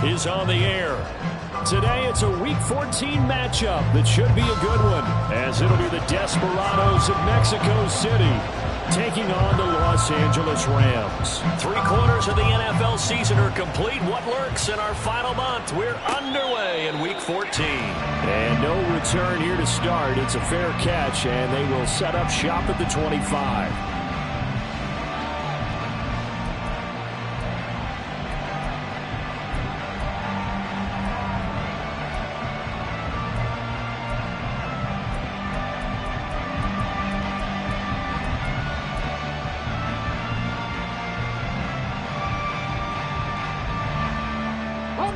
is on the air. Today, it's a Week 14 matchup that should be a good one, as it'll be the Desperados of Mexico City taking on the Los Angeles Rams. 3/4 of the NFL season are complete. What lurks in our final month? We're underway in Week 14. And no return here to start. It's a fair catch, and they will set up shop at the 25.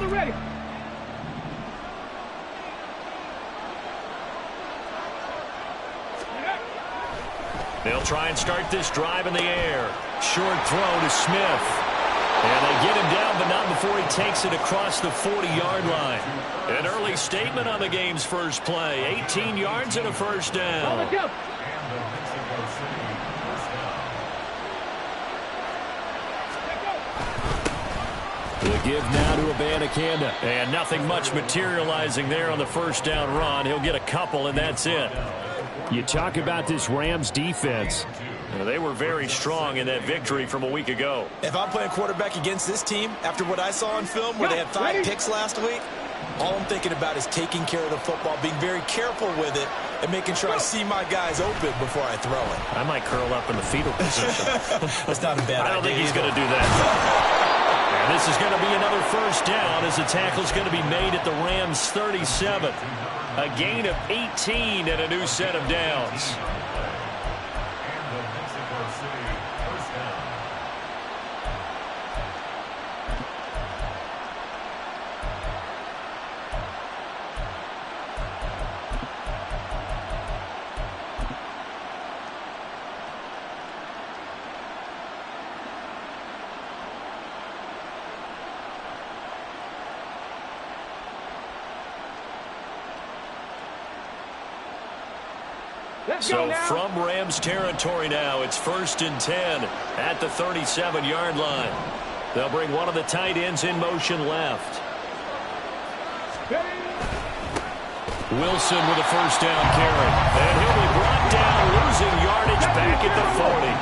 Ready. They'll try and start this drive in the air. Short throw to Smith. And they get him down, but not before he takes it across the 40-yard line. An early statement on the game's first play. 18 yards and a first down. The give now to Abanikanda. And nothing much materializing there on the first down run. He'll get a couple, and that's it. You talk about this Rams defense. They were very strong in that victory from a week ago. If I'm playing quarterback against this team, after what I saw on film where they had 5 picks last week, all I'm thinking about is taking care of the football, being very careful with it, and making sure I see my guys open before I throw it. I might curl up in the fetal position. That's not a bad idea. I don't think he's going to do that. And this is going to be another first down as the tackle's going to be made at the Rams' 37. A gain of 18 and a new set of downs. So from Rams territory now, it's 1st and 10 at the 37-yard line. They'll bring one of the tight ends in motion left. Wilson with a first down carry. And he'll be brought down, losing yardage back at the 40.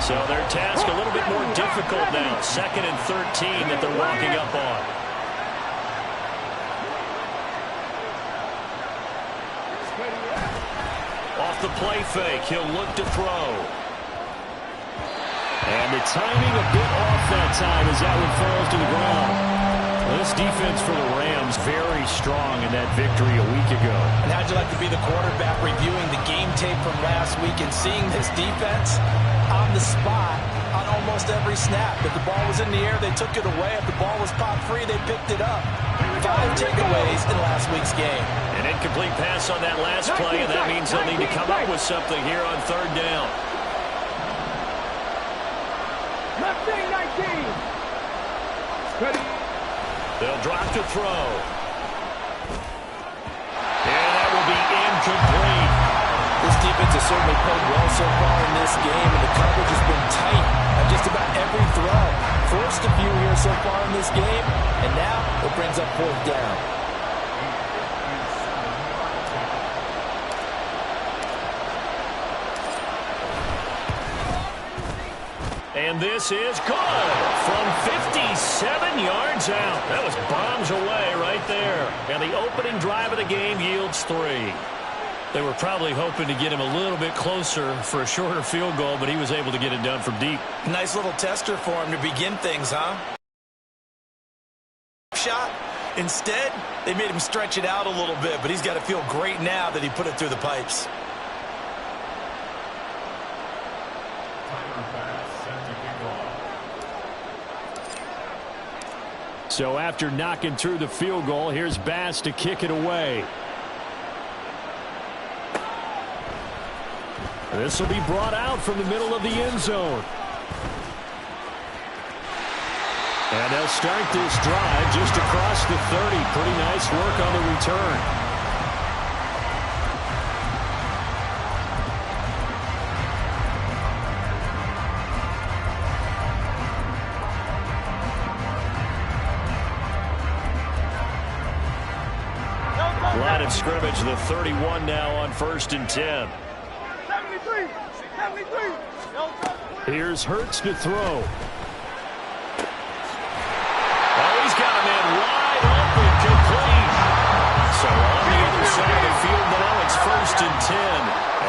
So their task a little bit more difficult now. 2nd and 13 that they're walking up on. Off the play fake, he'll look to throw. And the timing a bit off that time as that one falls to the ground. This defense for the Rams very strong in that victory a week ago. And how'd you like to be the quarterback reviewing the game tape from last week and seeing this defense on the spot on almost every snap? If the ball was in the air, they took it away. If the ball was popped free, they picked it up. 5 takeaways in last week's game. An incomplete pass on that last play, and that means they'll need to come up with something here on 3rd down. Left thing, 19. Ready. They'll drop to throw. And that will be incomplete. This defense has certainly played well so far in this game, and the coverage has been tight on just about every throw. Forced a few here so far in this game, and now it brings up 4th down. And this is good from 57 yards out. That was bombs away right there. And the opening drive of the game yields 3. They were probably hoping to get him a little bit closer for a shorter field goal, but he was able to get it done from deep. Nice little tester for him to begin things, huh? Shot. Instead, they made him stretch it out a little bit, but he's got to feel great now that he put it through the pipes. So after knocking through the field goal, here's Bass to kick it away. This will be brought out from the middle of the end zone. And they'll start this drive just across the 30. Pretty nice work on the return. Line of scrimmage, the 31 now on 1st and 10. 73. Here's Hurts to throw. Oh, he's got a man wide open, complete. So on the other side of the field now, it's 1st and 10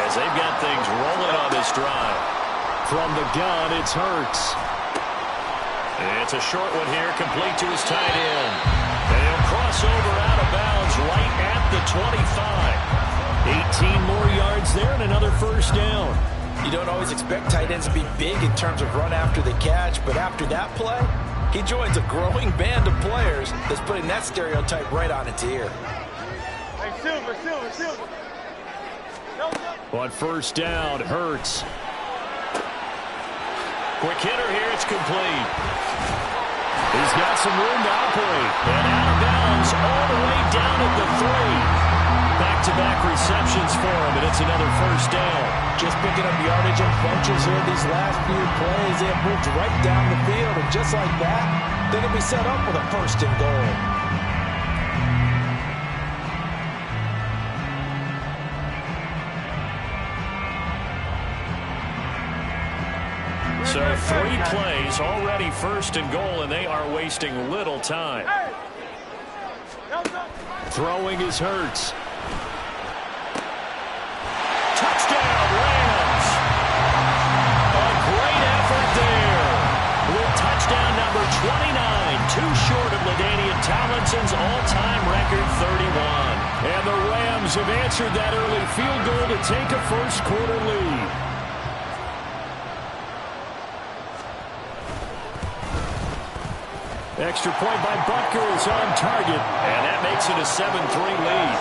as they've got things rolling on this drive. From the gun, it's Hurts. It's a short one here, complete to his tight end. And he'll cross over out of bounds right at the 25. 18 more yards there and another first down. You don't always expect tight ends to be big in terms of run after the catch, but after that play, he joins a growing band of players that's putting that stereotype right on its ear. Hey, Silver. On first down, Hurts. Quick hitter here, it's complete. He's got some room to operate. And out of bounds all the way down at the 3. Back-to-back receptions for him, and it's another first down. Just picking up yardage in bunches here these last few plays. They have moved right down the field, and just like that, they're going to be set up with a 1st and goal. So 3 plays, already 1st and goal, and they are wasting little time. Throwing is Hurts. Touchdown, Rams! A great effort there. With touchdown number 29, too short of LaDainian Tomlinson's all-time record 31. And the Rams have answered that early field goal to take a first-quarter lead. Extra point by Butker is on target, and that makes it a 7-3 lead.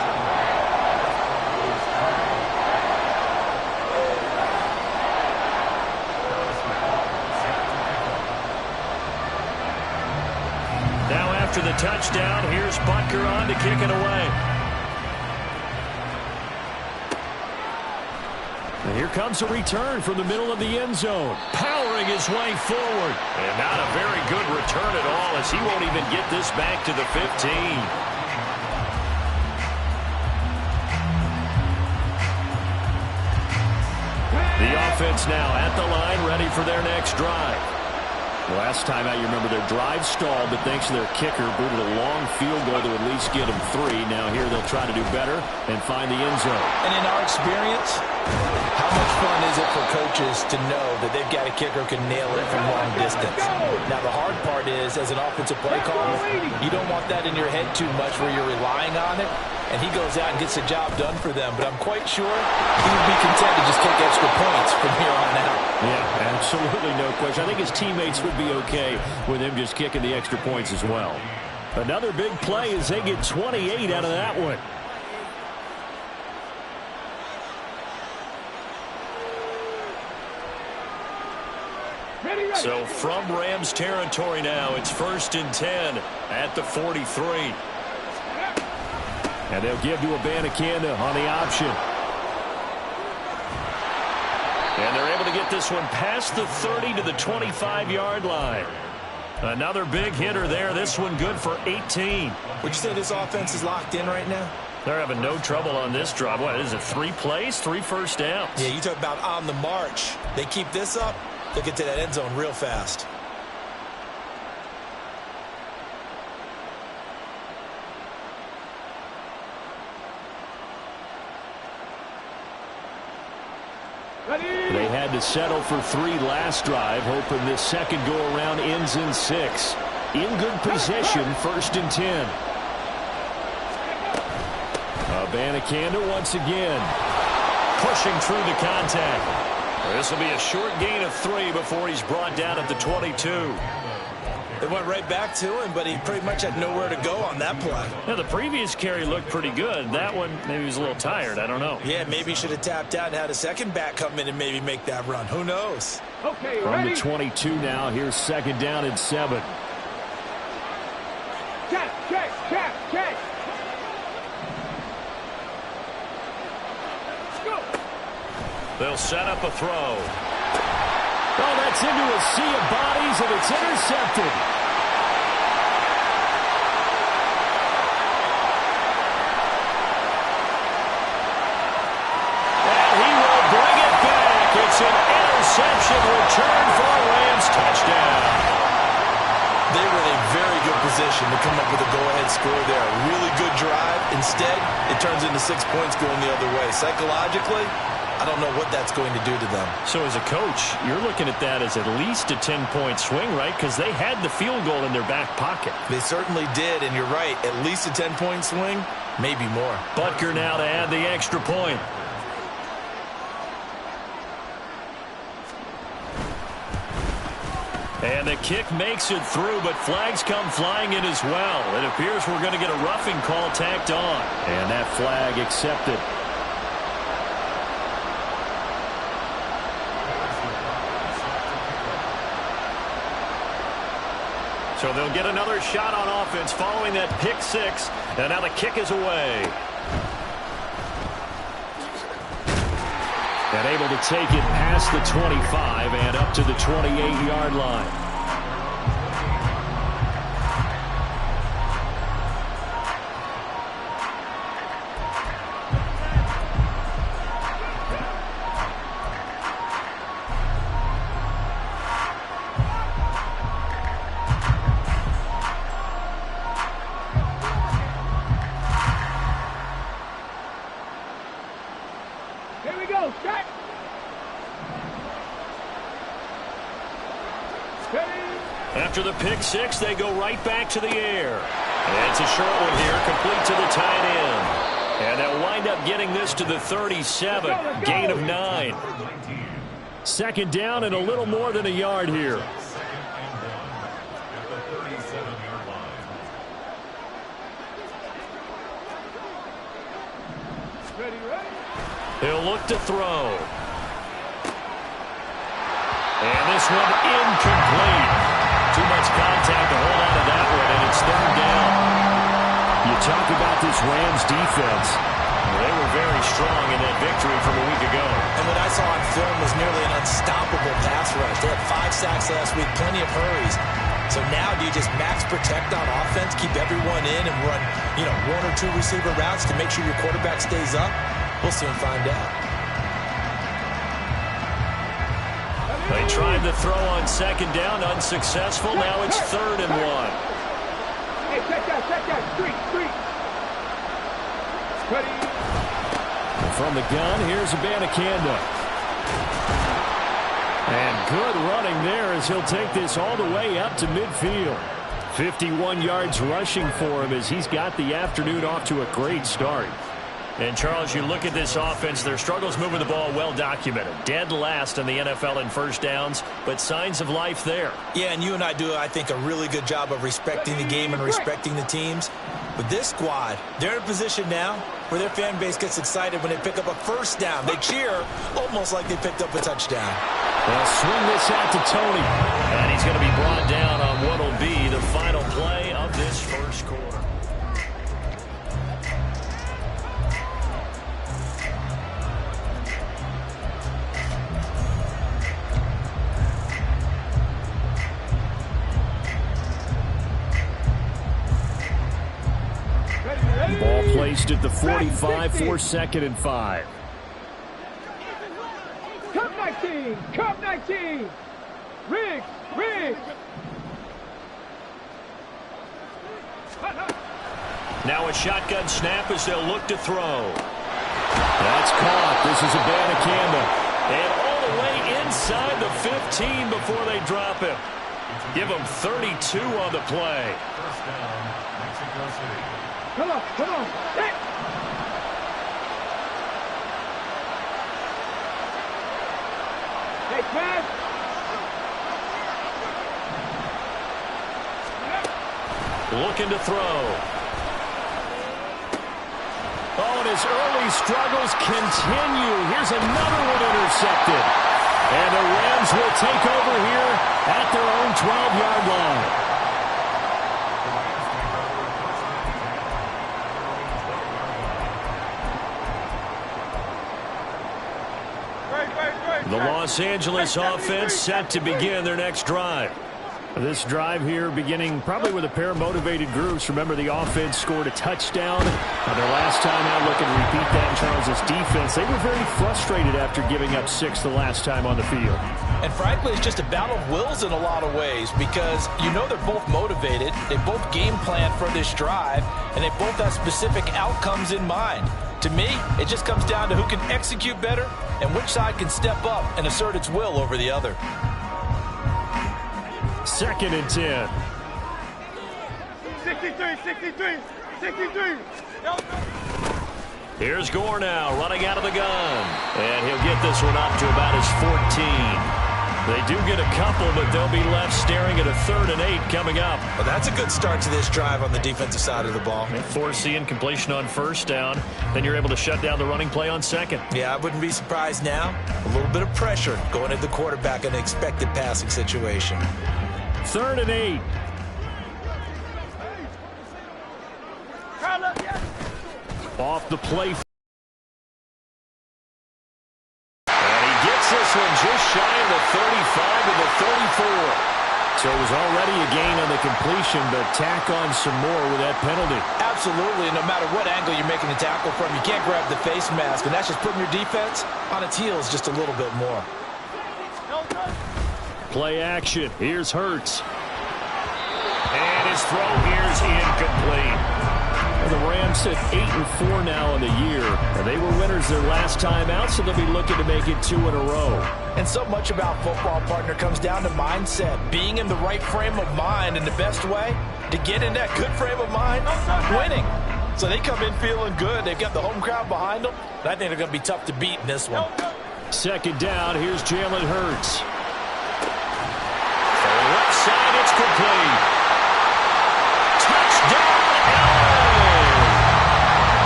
Now after the touchdown, here's Butker on to kick it away. And here comes a return from the middle of the end zone. Powering his way forward. And not a very good return at all, as he won't even get this back to the 15. The offense now at the line, ready for their next drive. Last time out, you remember their drive stalled, but thanks to their kicker, booted a long field goal to at least get them 3. Now here they'll try to do better and find the end zone. And in our experience, how much fun is it for coaches to know that they've got a kicker who can nail it from long distance? Now the hard part is, as an offensive play caller, you don't want that in your head too much where you're relying on it, and he goes out and gets the job done for them. But I'm quite sure he would be content to just take extra points from here on out. Yeah, absolutely no question. I think his teammates would be okay with him just kicking the extra points as well. Another big play as they get 28 out of that one. So from Rams territory now, it's 1st and 10 at the 43. And they'll give to Abanikanda on the option. And they're able to get this one past the 30 to the 25-yard line. Another big hitter there. This one good for 18. Would you say this offense is locked in right now? They're having no trouble on this drive. What is it, 3 plays, 3 first downs? Yeah, you talk about on the march. They keep this up, they'll get to that end zone real fast. They had to settle for 3 last drive, hoping this second go-around ends in 6. In good position, 1st and 10. Abanikanda once again. Pushing through the contact. This will be a short gain of 3 before he's brought down at the 22. They went right back to him, but he pretty much had nowhere to go on that play. Now, the previous carry looked pretty good. That one, maybe he was a little tired. I don't know. Yeah, maybe he should have tapped out and had a second back come in and maybe make that run. Who knows? Okay, From ready? the 22 now, here's 2nd down and 7. Check. Let's go. They'll set up a throw. Oh, that's into a sea of bodies, and it's intercepted. to come up with a go-ahead score there. A really good drive. Instead, it turns into 6 points going the other way. Psychologically, I don't know what that's going to do to them. So as a coach, you're looking at that as at least a 10-point swing, right? Because they had the field goal in their back pocket. They certainly did, and you're right. At least a 10-point swing, maybe more. Butker now to add the extra point. And the kick makes it through, but flags come flying in as well. It appears we're going to get a roughing call tacked on. And that flag accepted. So they'll get another shot on offense following that pick six. And now the kick is away. And able to take it past the 25 and up to the 28-yard line. After the pick six, they go right back to the air. And it's a short one here, complete to the tight end. And they'll wind up getting this to the 37, gain of 9. Second down and a little more than a yard here. He'll look to throw. And this one incomplete. Too much contact to hold on to that one, and it's third down. You talk about this Rams defense. They were very strong in that victory from a week ago. And what I saw on film was nearly an unstoppable pass rush. They had 5 sacks last week, plenty of hurries. So now do you just max protect on offense, keep everyone in, and run, 1 or 2 receiver routes to make sure your quarterback stays up? We'll soon find out. They tried to throw on second down, unsuccessful. Now it's 3rd and 1. Hey, check that, street. Ready. From the gun, here's Abanikanda. And good running there as he'll take this all the way up to midfield. 51 yards rushing for him as he's got the afternoon off to a great start. And, Charles, you look at this offense, their struggles moving the ball well documented. Dead last in the NFL in first downs, but signs of life there. Yeah, and you and I do, I think, a really good job of respecting the game and respecting the teams. With this squad, they're in a position now where their fan base gets excited when they pick up a first down. They cheer almost like they picked up a touchdown. They'll swing this out to Tony. And he's going to be brought down on what will be the final play of this first quarter. Ball placed at the 45 for 2nd and 5. Cup 19. Riggs. Now a shotgun snap as they'll look to throw. That's caught. This is Abanikanda. And all the way inside the 15 before they drop him. Give him 32 on the play. First down, Mexico City. Come on. Hey. Hey, man. Looking to throw. Oh, and his early struggles continue. Here's another one intercepted. And the Rams will take over here at their own 12-yard line. The Los Angeles offense set to begin their next drive. This drive here beginning probably with a pair of motivated groups. Remember, the offense scored a touchdown on their last time out. Looking to repeat that in Charles's defense. They were very frustrated after giving up 6 the last time on the field. And frankly, it's just a battle of wills in a lot of ways because you know they're both motivated, they both game plan for this drive, and they both have specific outcomes in mind. To me, it just comes down to who can execute better and which side can step up and assert its will over the other. 2nd and 10. 63. Here's Gore now, running out of the gun. And he'll get this one up to about his 14. They do get a couple, but they'll be left staring at a 3rd and 8 coming up. Well, that's a good start to this drive on the defensive side of the ball. Forcing completion on 1st down. Then you're able to shut down the running play on 2nd. Yeah, I wouldn't be surprised now. A little bit of pressure going at the quarterback in an expected passing situation. 3rd and 8. Off the play. And he gets this one just shy of the 35 to the 34. So it was already a gain on the completion, but tack on some more with that penalty. Absolutely, and no matter what angle you're making the tackle from, you can't grab the face mask, and that's just putting your defense on its heels just a little bit more. Play action. Here's Hurts. And his throw here's incomplete. And the Rams sit 8-4 now in the year. And they were winners their last time out, so they'll be looking to make it 2 in a row. And so much about football, partner, comes down to mindset. Being in the right frame of mind, and the best way to get in that good frame of mind, winning. So they come in feeling good. They've got the home crowd behind them. And I think they're going to be tough to beat in this one. 2nd down, here's Jalen Hurts. For the left side, it's complete. Touchdown, LA!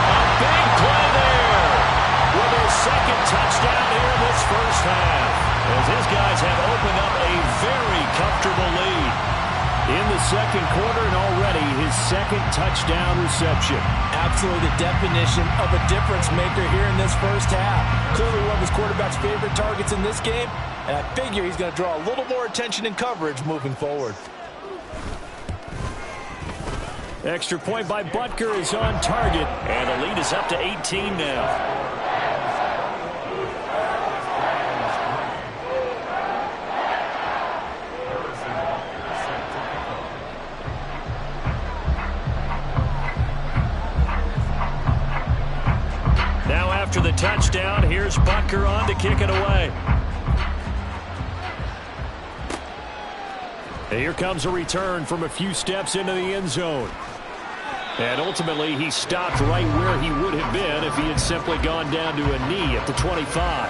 A big play there with his 2nd touchdown here in this 1st half. As his guys have opened up a very comfortable lead in the 2nd quarter, and already his 2nd touchdown reception. Absolutely the definition of a difference maker here in this 1st half. Clearly one of his quarterback's favorite targets in this game, and I figure he's going to draw a little more attention and coverage moving forward. Extra point by Butker is on target, and the lead is up to 18 now. Now after the touchdown, here's Butker on to kick it away. And here comes a return from a few steps into the end zone. And ultimately, he stopped right where he would have been if he had simply gone down to a knee at the 25.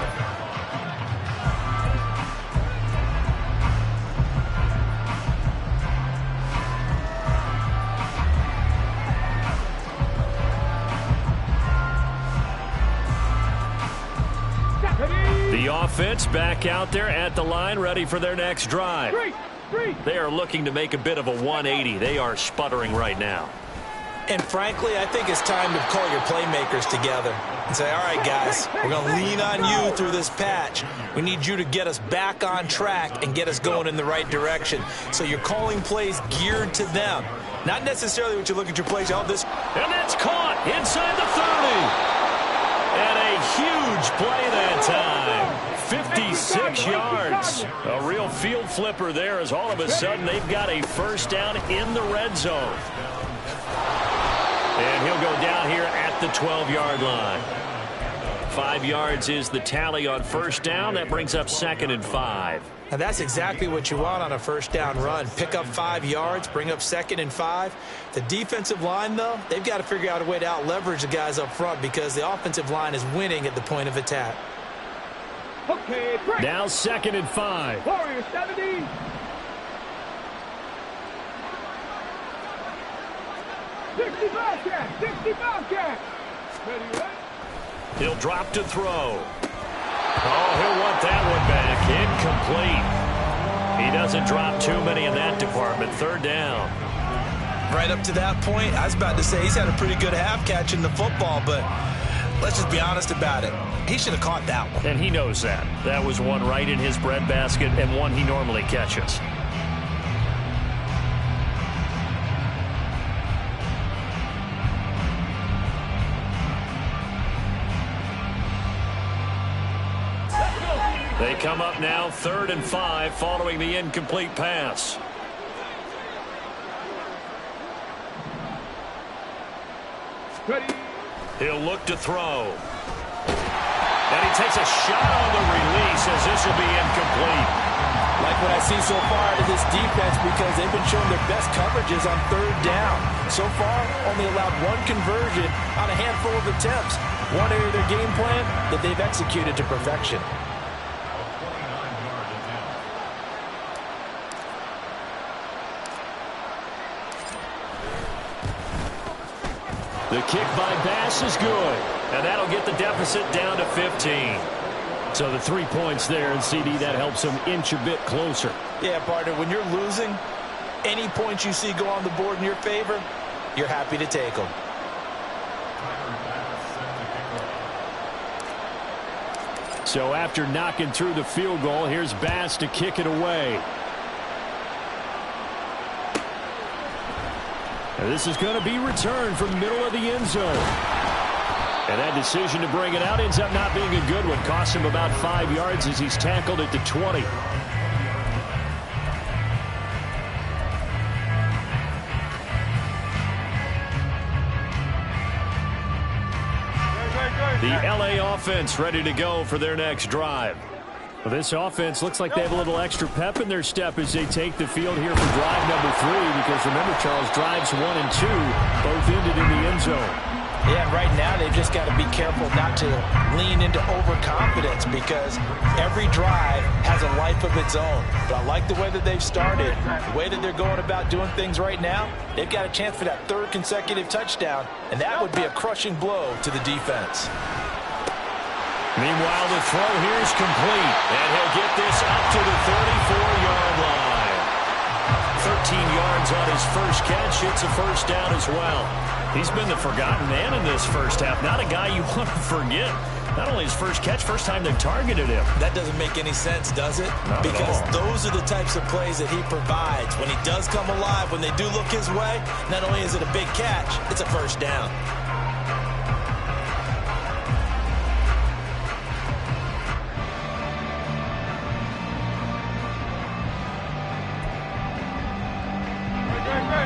The offense back out there at the line, ready for their next drive. They are looking to make a bit of a 180. They are sputtering right now. And frankly, I think it's time to call your playmakers together and say, all right, guys, we're going to lean on you through this patch. We need you to get us back on track and get us going in the right direction. So you're calling plays geared to them. Not necessarily what you look at your plays. Oh, this. And that's caught inside the 30. And a huge play that time. 56 yards. A real field flipper there as all of a sudden they've got a 1st down in the red zone. And he'll go down here at the 12-yard line. 5 yards is the tally on 1st down. That brings up 2nd and 5. And that's exactly what you want on a 1st down run. Pick up 5 yards, bring up 2nd and 5. The defensive line, though, they've got to figure out a way to out-leverage the guys up front because the offensive line is winning at the point of attack. Okay, break. Now 2nd and 5. Warrior 70. Sixty Bobcat. Ready, right? He'll drop to throw. Oh, he'll want that one back. Incomplete. He doesn't drop too many in that department. 3rd down. Right up to that point, I was about to say he's had a pretty good half catching the football, but let's just be honest about it. He should have caught that one. And he knows that. That was one right in his breadbasket and one he normally catches. They come up now 3rd and 5 following the incomplete pass. Ready. He'll look to throw. And he takes a shot on the release as this will be incomplete. Like what I see so far out of this defense because they've been showing their best coverages on 3rd down. So far, only allowed 1 conversion on a handful of attempts. One area of their game plan that they've executed to perfection. The kick by Bass is good, and that'll get the deficit down to 15. So the 3 points there, and CD, that helps them inch a bit closer. Yeah, partner, when you're losing, any points you see go on the board in your favor, you're happy to take them. So after knocking through the field goal, here's Bass to kick it away. And this is going to be returned from the middle of the end zone. And that decision to bring it out ends up not being a good one. Costs him about 5 yards as he's tackled at the 20. The LA offense ready to go for their next drive. Well, this offense looks like they have a little extra pep in their step as they take the field here for drive number 3. Because remember, Charles, drives 1 and 2 both ended in the end zone. Yeah, right now they've just got to be careful not to lean into overconfidence because every drive has a life of its own. But I like the way that they've started, the way that they're going about doing things right now. They've got a chance for that 3rd consecutive touchdown, and that would be a crushing blow to the defense. Meanwhile, the throw here is complete, and he'll get this up to the 34-yard line. 13 yards on his first catch. It's a first down as well. He's been the forgotten man in this first half. Not a guy you want to forget. Not only his first catch, first time they've targeted him. That doesn't make any sense, does it? Not because at all. Those are the types of plays that he provides. When he does come alive, when they do look his way, not only is it a big catch, it's a first down.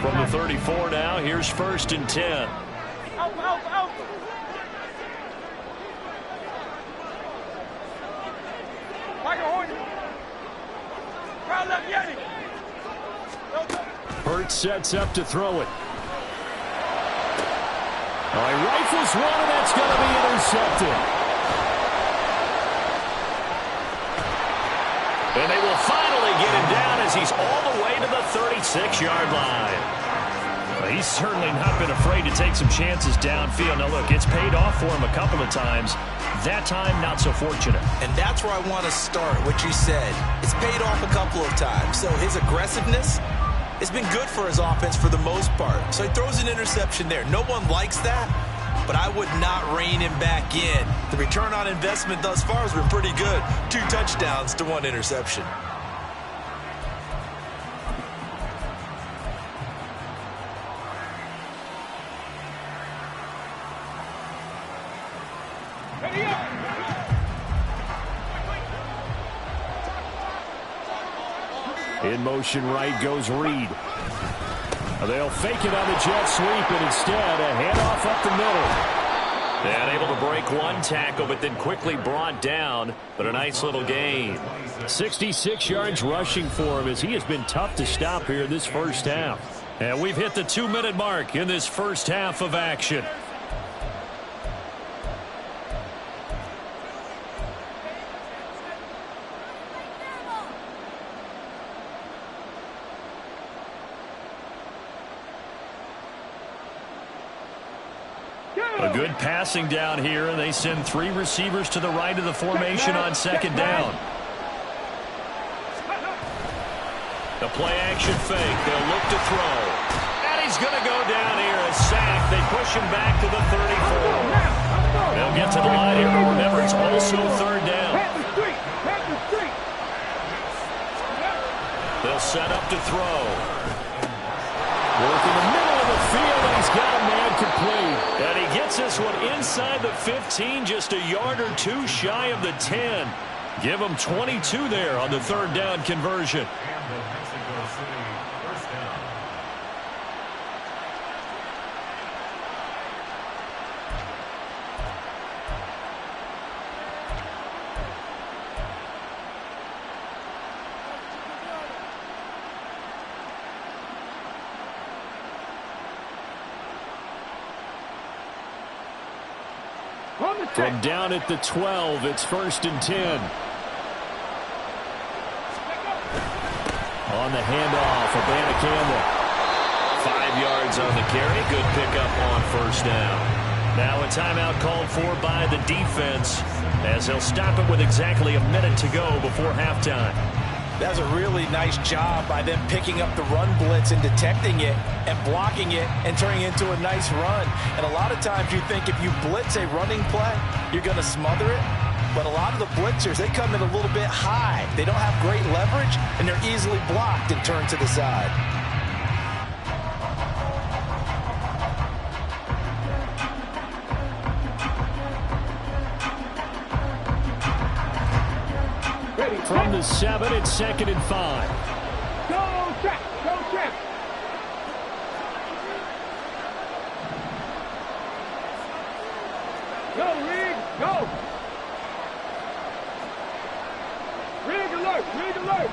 From the 34 now, here's 1st and 10. Out. Hurts sets up to throw it. He rifles one, and that's going to be intercepted. And they will finally get him down as he's all the way to the 36-yard line. Well, he's certainly not been afraid to take some chances downfield. Now, look, it's paid off for him a couple of times. That time, not so fortunate. And that's where I want to start, what you said. It's paid off a couple of times. So his aggressiveness has been good for his offense for the most part. So he throws an interception there. No one likes that, but I would not rein him back in. The return on investment thus far has been pretty good. 2 touchdowns to 1 interception. In motion right goes Reed. They'll fake it on the jet sweep, and instead a handoff up the middle. And able to break one tackle, but then quickly brought down. But a nice little gain. 66 yards rushing for him as he has been tough to stop here in this first half. And we've hit the 2-minute mark in this first half of action. A good passing down here, and they send 3 receivers to the right of the formation on 2nd down. The play-action fake. They'll look to throw. And he's going to go down here. A sack. They push him back to the 34. They'll get to the line here, but remember, it's also 3rd down. They'll set up to throw. Work in the middle of the field, and he's got a man complete. And he gets this one inside the 15, just a yard or 2 shy of the 10. Give them 22 there on the third down conversion. And the Mexico City first down. From down at the 12, it's 1st and 10. On the handoff, Abanikanda. 5 yards on the carry. Good pickup on first down. Now a timeout called for by the defense as they'll stop it with exactly a minute to go before halftime. That's a really nice job by them picking up the run blitz and detecting it and blocking it and turning it into a nice run. And a lot of times you think if you blitz a running play, you're going to smother it. But a lot of the blitzers, they come in a little bit high. They don't have great leverage, and they're easily blocked and turned to the side. From the 7, it's 2nd and 5. Go check, go check. Go, Rig, go. Rig alert, Rig alert.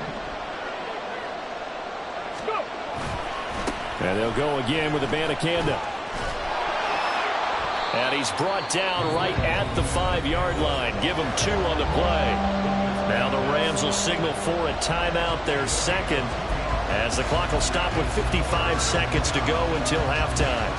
Go. And they'll go again with Abanikanda. And he's brought down right at the 5-yard line. Give him 2 on the play. Now the Rams will signal for a timeout, their second, as the clock will stop with 55 seconds to go until halftime.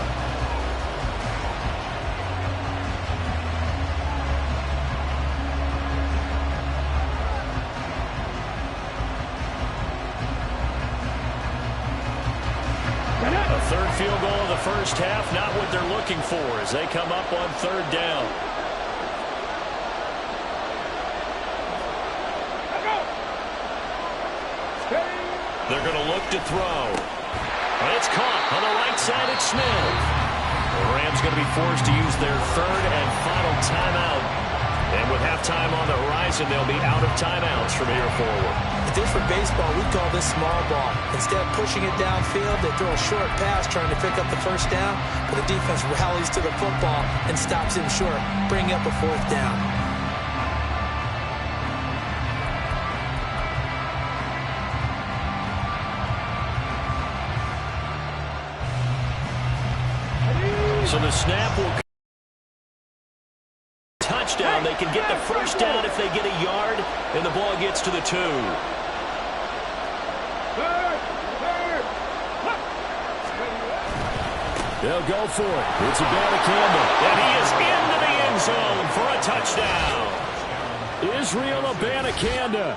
A third field goal in the first half, not what they're looking for as they come up on 3rd down. They're going to look to throw. And it's caught on the right side. It's Smith. The Rams going to be forced to use their 3rd and final timeout. And with halftime on the horizon, they'll be out of timeouts from here forward. If this were baseball, we call this small ball. Instead of pushing it downfield, they throw a short pass trying to pick up the first down. But the defense rallies to the football and stops him short, bringing up a 4th down. So the snap will touchdown. They can get the first down if they get a yard, and the ball gets to the 2. They'll go for it. It's Abanikanda, and he is into the end zone for a touchdown. Israel Abanikanda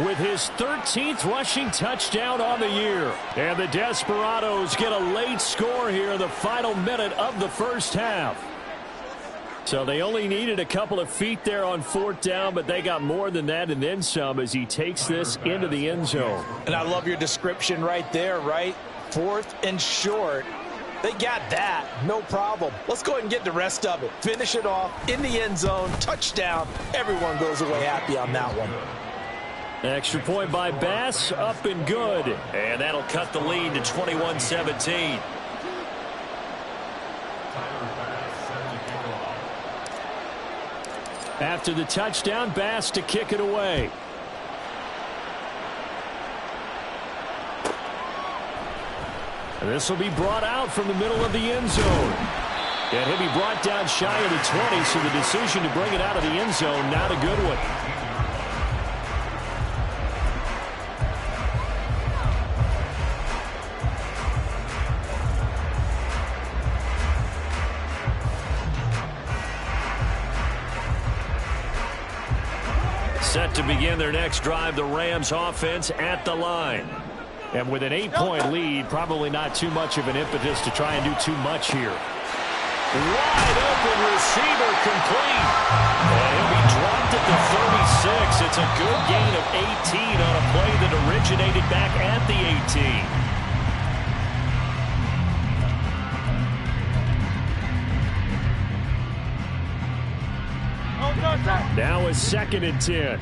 with his 13th rushing touchdown on the year. And the Desperados get a late score here in the final minute of the first half. So they only needed a couple of feet there on 4th down, but they got more than that and then some as he takes this into the end zone. And I love your description right there, right? 4th and short. They got that. No problem. Let's go ahead and get the rest of it. Finish it off in the end zone. Touchdown. Everyone goes away happy on that one. Extra point by Bass, up and good. And that'll cut the lead to 21-17. After the touchdown, Bass to kick it away. And this will be brought out from the middle of the end zone. And he'll be brought down shy of the 20, so the decision to bring it out of the end zone, not a good one. Set to begin their next drive, the Rams offense at the line. And with an 8-point lead, probably not too much of an impetus to try and do too much here. Wide open receiver complete. And he'll be dropped at the 36. It's a good gain of 18 on a play that originated back at the 18. Now it's 2nd and 10.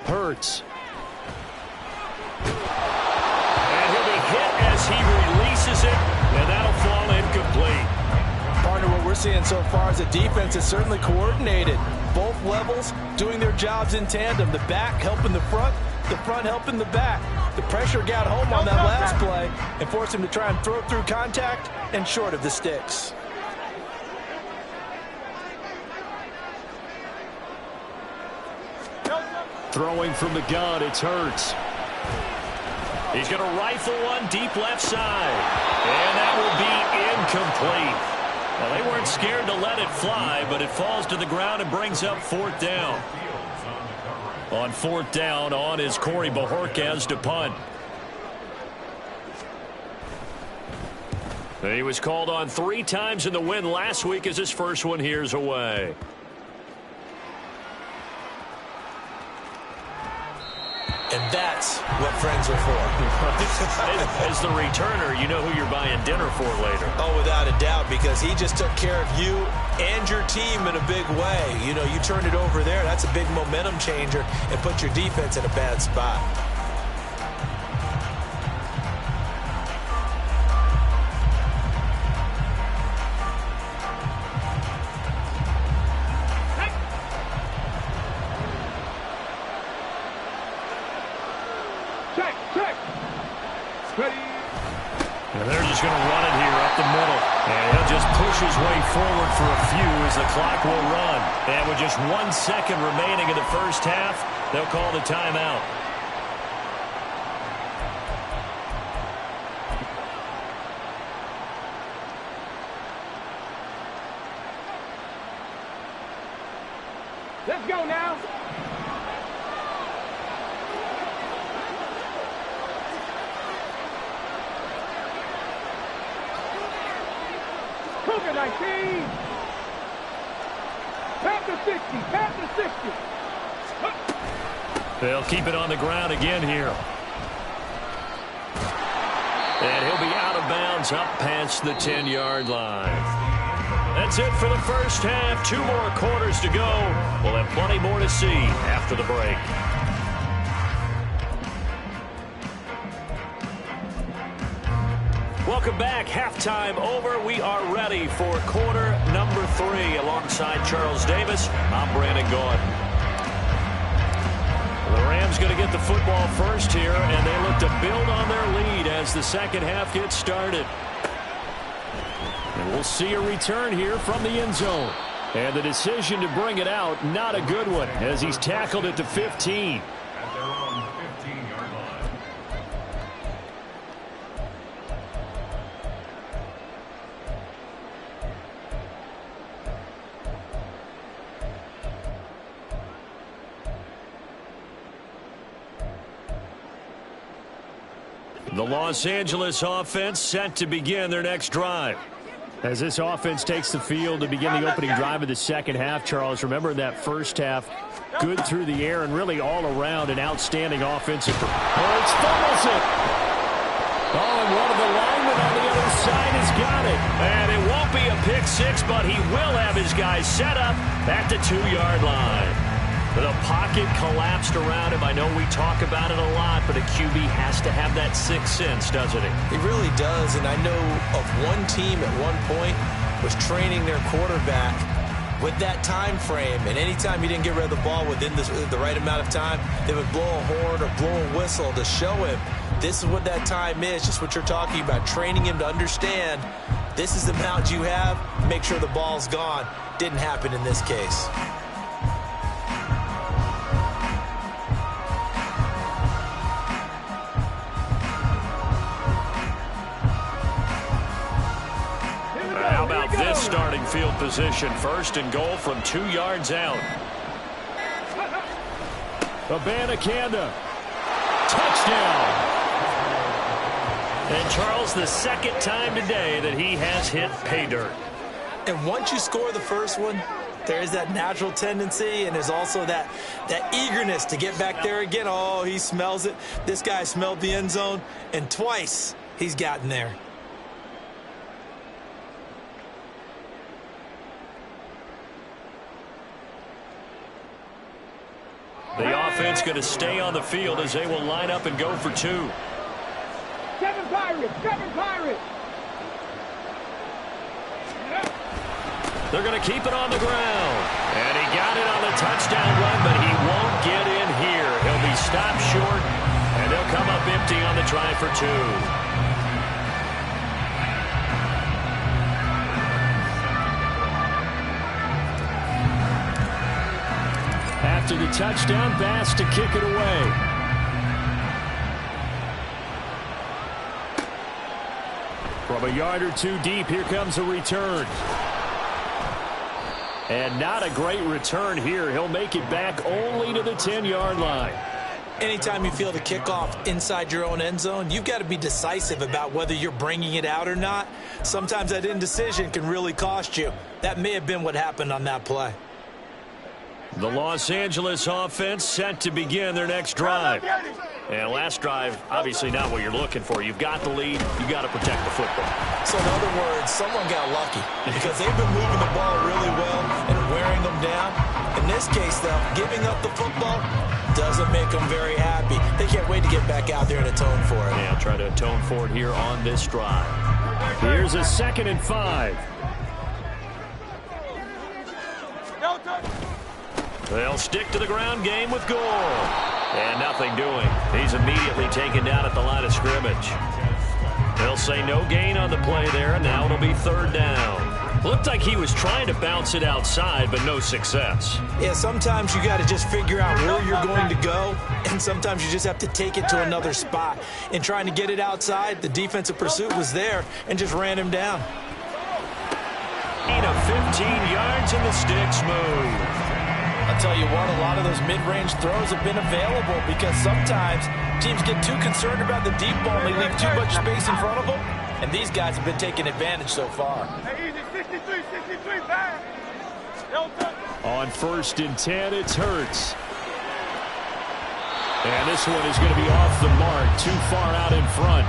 Hurts. And he'll be hit as he releases it, and that'll fall incomplete. Partner, what we're seeing so far is the defense is certainly coordinated. Both levels doing their jobs in tandem. The back helping the front helping the back. The pressure got home on that last play and forced him to try and throw through contact and short of the sticks. Throwing from the gun, it's Hurts. He's going to rifle one deep left side. And that will be incomplete. Well, they weren't scared to let it fly, but it falls to the ground and brings up fourth down. On fourth down, on is Corey Bajorquez to punt. He was called on 3 times in the win last week as his first one here's away. And that's what friends are for. As the returner, you know who you're buying dinner for later. Oh, without a doubt, because he just took care of you and your team in a big way. You know, you turn it over there, that's a big momentum changer and put your defense in a bad spot. And they're just going to run it here up the middle. And he'll just push his way forward for a few as the clock will run. And with just 1 second remaining in the first half, they'll call the timeout. Let's go now. Cougar 19. Past the 60. Past the 60. They'll keep it on the ground again here. And he'll be out of bounds up past the 10-yard line. That's it for the first half. 2 more quarters to go. We'll have plenty more to see after the break. Welcome back. Halftime over. We are ready for quarter number 3. Alongside Charles Davis, I'm Brandon Gaudin. The Rams going to get the football first here, and they look to build on their lead as the second half gets started. And we'll see a return here from the end zone. And the decision to bring it out, not a good one, as he's tackled at the 15. At their own 15-yard line. The Los Angeles offense set to begin their next drive. As this offense takes the field to begin the opening drive of the second half, Charles, remember that first half, good through the air and really all around an outstanding offensive. Hurts fumbles it. Oh, and one of the linemen on the other side has got it. And it won't be a pick six, but he will have his guys set up at the 2-yard line. The pocket collapsed around him. I know we talk about it a lot, but a QB has to have that sixth sense, doesn't he? He really does, and I know of one team at one point was training their quarterback with that time frame, and anytime he didn't get rid of the ball within the right amount of time, they would blow a horn or blow a whistle to show him this is what that time is, just what you're talking about, training him to understand this is the amount you have, make sure the ball's gone. Didn't happen in this case. How about this starting field position? First and goal from 2 yards out. Abanikanda. Touchdown. And Charles, the second time today that he has hit pay dirt. And once you score the first one, there is that natural tendency, and there's also that eagerness to get back there again. Oh, he smells it. This guy smelled the end zone, and twice he's gotten there. offense going to stay on the field as they will line up and go for two. Seven Pirates! Seven Pirates! They're going to keep it on the ground. And he got it on the touchdown run, but he won't get in here. He'll be stopped short, and they'll come up empty on the try for two. After the touchdown pass to kick it away. From a yard or two deep, here comes a return. And not a great return here. He'll make it back only to the 10-yard line. Anytime you feel the kickoff inside your own end zone, you've got to be decisive about whether you're bringing it out or not. Sometimes that indecision can really cost you. That may have been what happened on that play. The Los Angeles offense set to begin their next drive. And last drive, obviously not what you're looking for. You've got the lead. You've got to protect the football. So in other words, someone got lucky because they've been moving the ball really well and wearing them down. In this case, though, giving up the football doesn't make them very happy. They can't wait to get back out there and atone for it. Yeah, try to atone for it here on this drive. Here's a 2nd and 5. They'll stick to the ground game with Gore. And nothing doing. He's immediately taken down at the line of scrimmage. They'll say no gain on the play there, and now it'll be 3rd down. Looked like he was trying to bounce it outside, but no success. Yeah, sometimes you got to just figure out where you're going to go, and sometimes you just have to take it to another spot. In trying to get it outside, the defensive pursuit was there and just ran him down. Gain of 15 yards, and the sticks move. I'll tell you what, a lot of those mid-range throws have been available because sometimes teams get too concerned about the deep ball and they leave too much space in front of them, and these guys have been taking advantage so far. On 1st and 10, it's Hurts. And this one is going to be off the mark, too far out in front.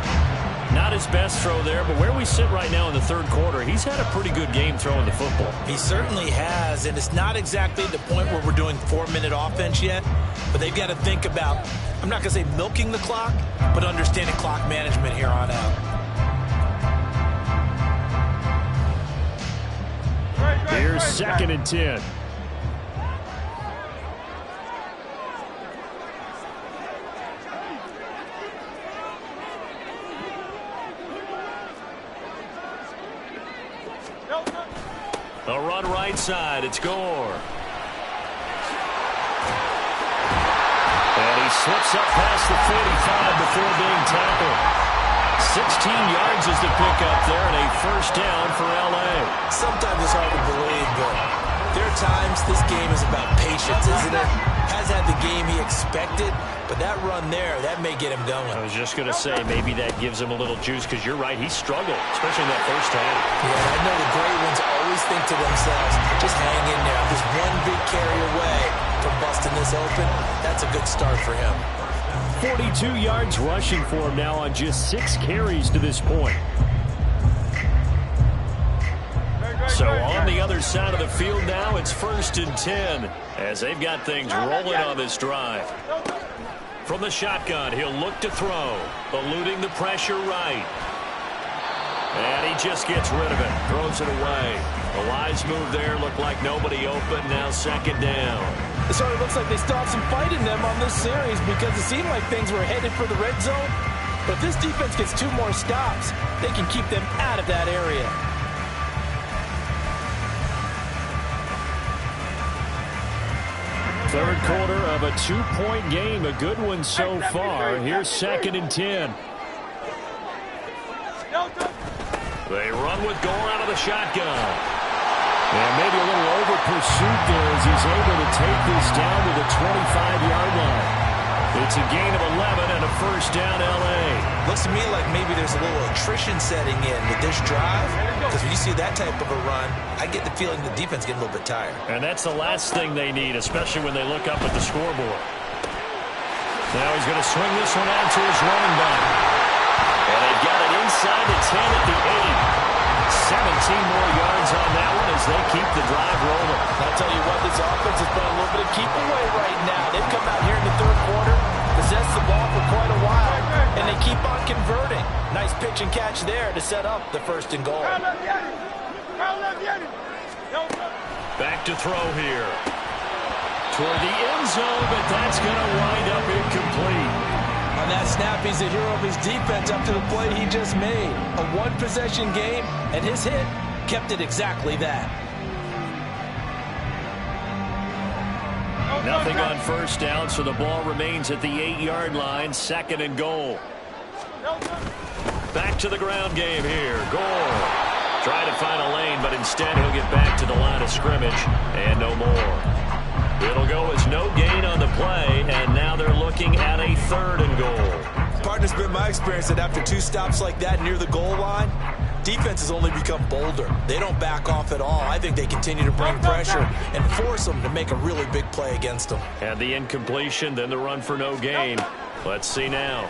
Not his best throw there, but where we sit right now in the 3rd quarter, he's had a pretty good game throwing the football. He certainly has, and it's not exactly the point where we're doing 4-minute offense yet, but they've got to think about, I'm not going to say milking the clock, but understanding clock management here on out. Here's 2nd and 10. A run right side. It's Gore. And he slips up past the 45 before being tackled. 16 yards is the pickup there, and a 1st down for L.A. Sometimes it's hard to believe, but there are times this game is about patience, isn't it? Has had the game he expected, but that run there, that may get him going. I was just going to say, maybe that gives him a little juice, because you're right, he struggled, especially in that 1st half. Yeah, I know the great ones always think to themselves, just hang in there. Just one big carry away from busting this open. That's a good start for him. 42 yards rushing for him now on just 6 carries to this point. So on the other side of the field now, it's 1st and 10 as they've got things rolling on this drive. From the shotgun, he'll look to throw, eluding the pressure right. And he just gets rid of it, throws it away. A wise move there, looked like nobody open, now 2nd down. It sort of looks like they still have some fight in them on this series because it seemed like things were headed for the red zone. But if this defense gets 2 more stops, they can keep them out of that area. Third quarter of a 2-point game, a good one so far. Here's 2nd and 10. They run with Gore out of the shotgun. And maybe a little over pursuit there as he's able to take this down to the 25-yard line. It's a gain of 11 and a 1st down L.A. Looks to me like maybe there's a little attrition setting in with this drive, because when you see that type of a run, I get the feeling the defense getting a little bit tired. And that's the last thing they need, especially when they look up at the scoreboard. Now he's going to swing this one out to his running back. And they've got it inside the 10 at the 8. 17 more yards on that one as they keep the drive rolling. I'll tell you what, this offense has been a little little bit of keep away right now. They've come out here in the third quarter, possessed the ball for quite a while, and they keep on converting. Nice pitch and catch there to set up the 1st and goal. Back to throw here. Toward the end zone, but that's going to wind up incomplete. On that snap, he's the hero of his defense up to the play he just made. A one-possession game, and his hit kept it exactly that. Nothing on 1st down, so the ball remains at the 8-yard line, 2nd and goal. Back to the ground game here. Gore. Try to find a lane, but instead he'll get back to the line of scrimmage, and no more. It'll go as no gain on the play, and now they're looking at a 3rd and goal. Partner's been my experience that after 2 stops like that near the goal line, defenses only become bolder. They don't back off at all. I think they continue to bring pressure and force them to make a really big play against them. And the incompletion, then the run for no gain. Let's see now.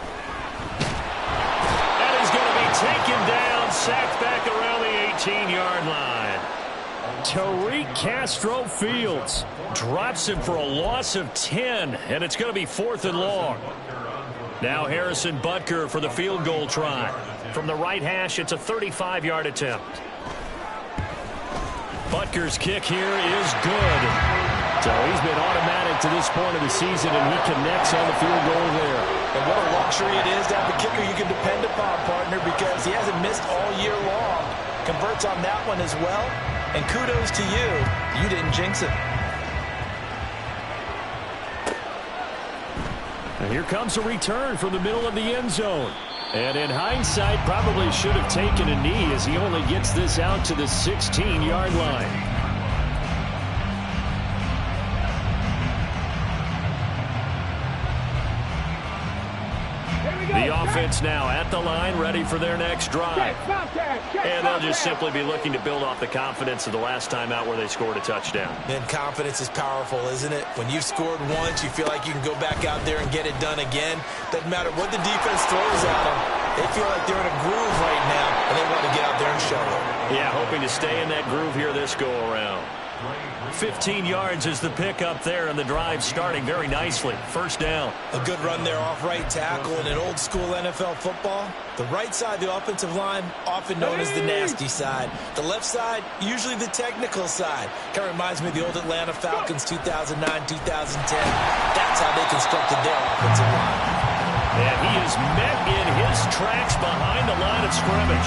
That is going to be taken down, sacked back around the 18-yard line. Tariq Castro-Fields drops him for a loss of 10, and it's going to be 4th and long. Now Harrison Butker for the field goal try. From the right hash, it's a 35-yard attempt. Butker's kick here is good. So he's been automatic to this point of the season, and he connects on the field goal there. And what a luxury it is to have a kicker you can depend upon, partner, because he hasn't missed all year long. Converts on that one as well. And kudos to you. You didn't jinx it. And here comes a return from the middle of the end zone. And in hindsight, probably should have taken a knee as he only gets this out to the 16-yard line. The offense now at the line, ready for their next drive. And they'll just simply be looking to build off the confidence of the last time out where they scored a touchdown. And confidence is powerful, isn't it? When you've scored once, you feel like you can go back out there and get it done again. Doesn't matter what the defense throws at them. They feel like they're in a groove right now, and they want to get out there and show it. Yeah, hoping to stay in that groove here this go-around. 15 yards is the pickup there, and the drive starting very nicely. 1st down. A good run there off right tackle. In an old-school NFL football, the right side of the offensive line, often known as the nasty side. The left side, usually the technical side. Kind of reminds me of the old Atlanta Falcons 2009, 2010. That's how they constructed their offensive line. And he is met in his tracks behind the line of scrimmage.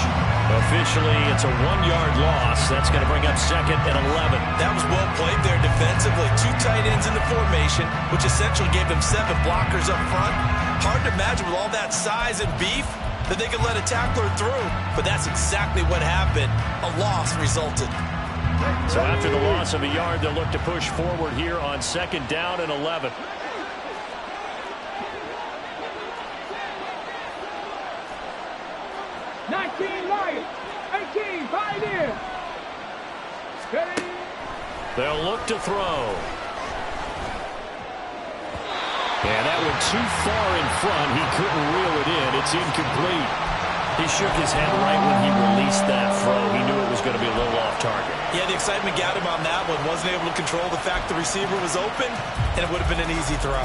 Officially, it's a 1-yard loss. That's going to bring up 2nd and 11. That was well played there defensively. 2 tight ends in the formation, which essentially gave them 7 blockers up front. Hard to imagine with all that size and beef that they could let a tackler through. But that's exactly what happened. A loss resulted. So after the loss of a yard, they'll look to push forward here on 2nd down and 11. They'll look to throw. And that went too far in front. He couldn't reel it in. It's incomplete. He shook his head right when he released that throw. He knew it was going to be a little off target. Yeah, the excitement got him on that one. Wasn't able to control the fact the receiver was open, and it would have been an easy throw.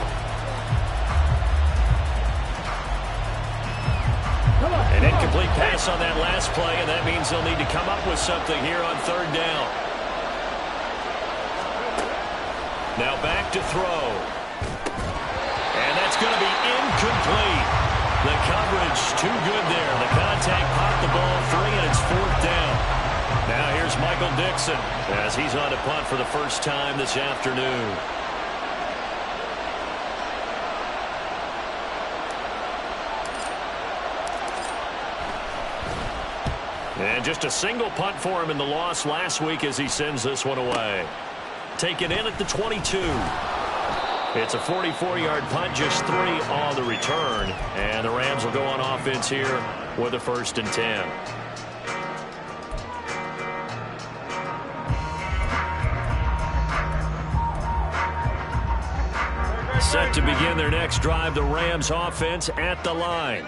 An incomplete pass on that last play, and that means they'll need to come up with something here on 3rd down. Now back to throw. And that's going to be incomplete. The coverage too good there. The contact popped the ball free, and it's 4th down. Now here's Michael Dixon as he's on to punt for the first time this afternoon. And just a single punt for him in the loss last week as he sends this one away. Taken in at the 22. It's a 44-yard punt, just 3 on the return. And the Rams will go on offense here with a 1st and 10. Set to begin their next drive, the Rams offense at the line.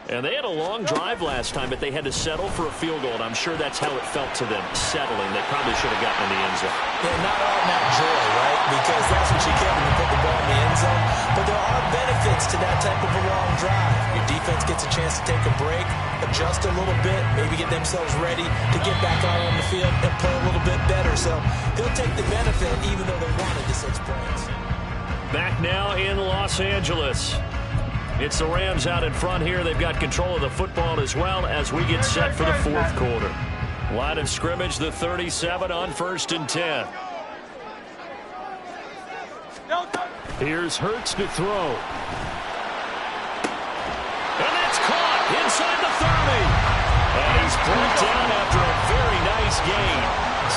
And they had a long drive last time, but they had to settle for a field goal, and I'm sure that's how it felt to them, settling. They probably should have gotten in the end zone. Yeah, not all that joy, right? Because that's what you get when you put the ball in the end zone. But there are benefits to that type of a long drive. Your defense gets a chance to take a break, adjust a little bit, maybe get themselves ready to get back out on the field and play a little bit better. So they'll take the benefit even though they wanted the 6 points. Back now in Los Angeles. It's the Rams out in front here. They've got control of the football as well as we get set for the 4th quarter. Line of scrimmage, the 37 on 1st and 10. Here's Hurts to throw. And that's caught inside the 30. And he's brought down after a very nice gain.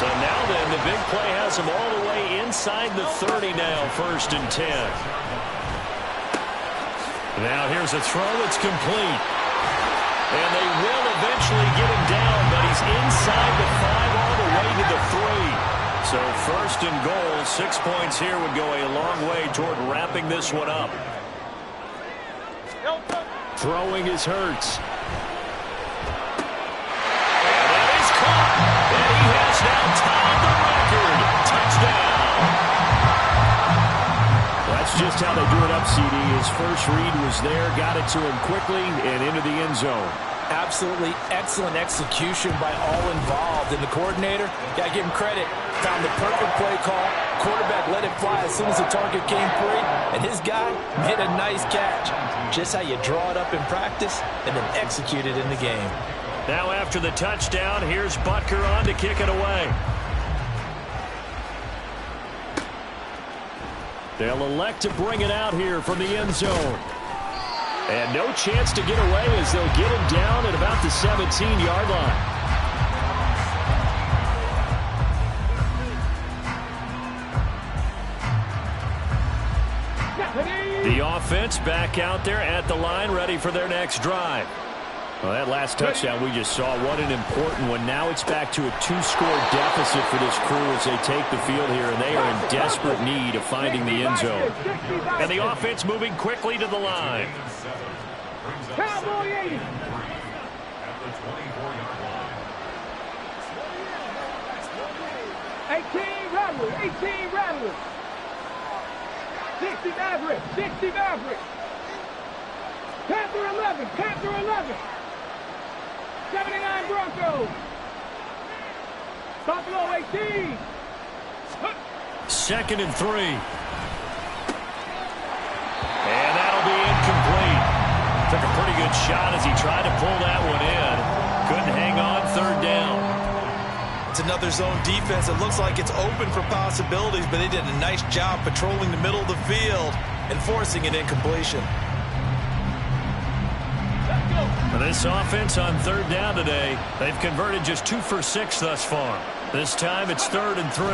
So now then, the big play has him all the way inside the 30 now, 1st and 10. Now here's a throw. It's complete. And they will eventually get him down, but he's inside the 5 all the way to the 3. So 1st and goal, 6 points here would go a long way toward wrapping this one up. Throwing is Hurts. And that is caught. And he has now tied the record. Touchdown. That's just how they do it up, CD. His first read was there, got it to him quickly, and into the end zone. Absolutely excellent execution by all involved. And the coordinator, got to give him credit, found the perfect play call. Quarterback let it fly as soon as the target came free, and his guy made a nice catch. Just how you draw it up in practice and then execute it in the game. Now after the touchdown, here's Butker on to kick it away. They'll elect to bring it out here from the end zone. And no chance to get away as they'll get him down at about the 17-yard line. The offense back out there at the line, ready for their next drive. Well, that last touchdown we just saw, what an important one. Now it's back to a 2-score deficit for this crew as they take the field here, and they are in desperate need of finding the end zone. And the offense moving quickly to the line. Cowboy 80. At the 24-yard line. 18 Rattlers, 18 Rattlers. 60 Mavericks, 60 Mavericks. Panther 11, Panther 11. 79 Broncos. Buffalo 18. 2nd and 3. And that'll be incomplete. Took a pretty good shot as he tried to pull that one in. Couldn't hang on, 3rd down. It's another zone defense. It looks like it's open for possibilities, but they did a nice job patrolling the middle of the field and forcing an incompletion. This offense on 3rd down today, they've converted just 2 for 6 thus far. This time it's 3rd and 3.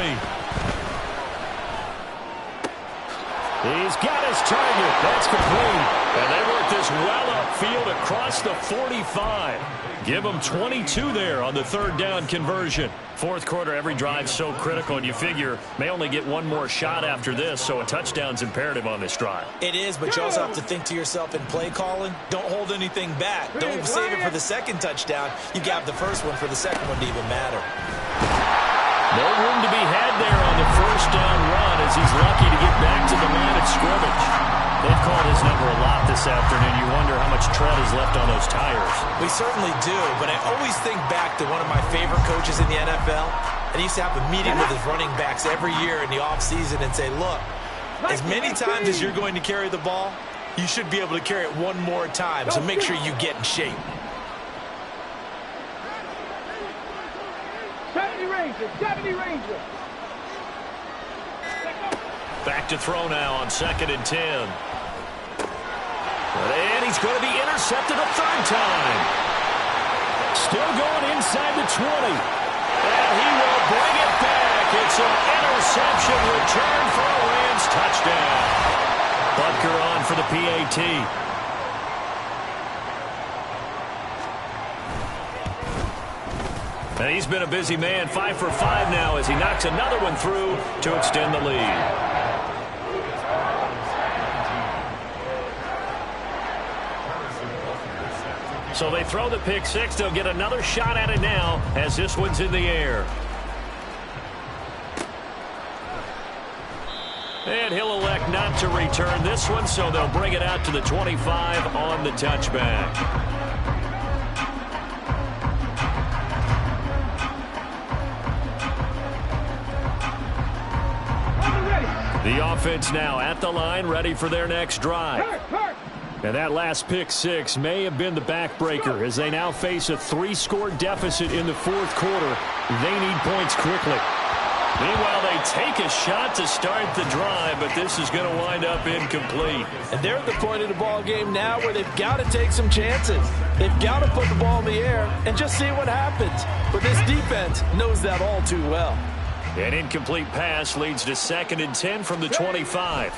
He's got his target. That's complete. And they work this well upfield across the 45. Give them 22 there on the 3rd down conversion. 4th quarter, every drive so critical, and you figure may only get one more shot after this, so a touchdown's imperative on this drive. It is, but you also have to think to yourself in play calling, don't hold anything back. Don't save it for the 2nd touchdown. You got the 1st one for the 2nd one to even matter. No room to be had there on the 1st down run as he's lucky to get back to the line of scrimmage. They've called his number a lot this afternoon. You wonder how much tread is left on those tires. We certainly do, but I always think back to one of my favorite coaches in the NFL. And he used to have a meeting with his running backs every year in the offseason and say, look, as many times as you're going to carry the ball, you should be able to carry it one more time, so make sure you get in shape. 70 Rangers, 70 Rangers. Back to throw now on 2nd and 10. And he's going to be intercepted a 3rd time. Still going inside the 20. And he will bring it back. It's an interception return for a Rams touchdown. Butker on for the PAT. And he's been a busy man, 5 for 5 now as he knocks another one through to extend the lead. So they throw the pick six. They'll get another shot at it now as this one's in the air. And he'll elect not to return this one, so they'll bring it out to the 25 on the touchback. The offense now at the line, ready for their next drive. And that last pick six may have been the backbreaker as they now face a 3-score deficit in the fourth quarter. They need points quickly. Meanwhile, they take a shot to start the drive, but this is going to wind up incomplete. And they're at the point of the ball game now where they've got to take some chances. They've got to put the ball in the air and just see what happens. But this defense knows that all too well. An incomplete pass leads to 2nd and 10 from the 25.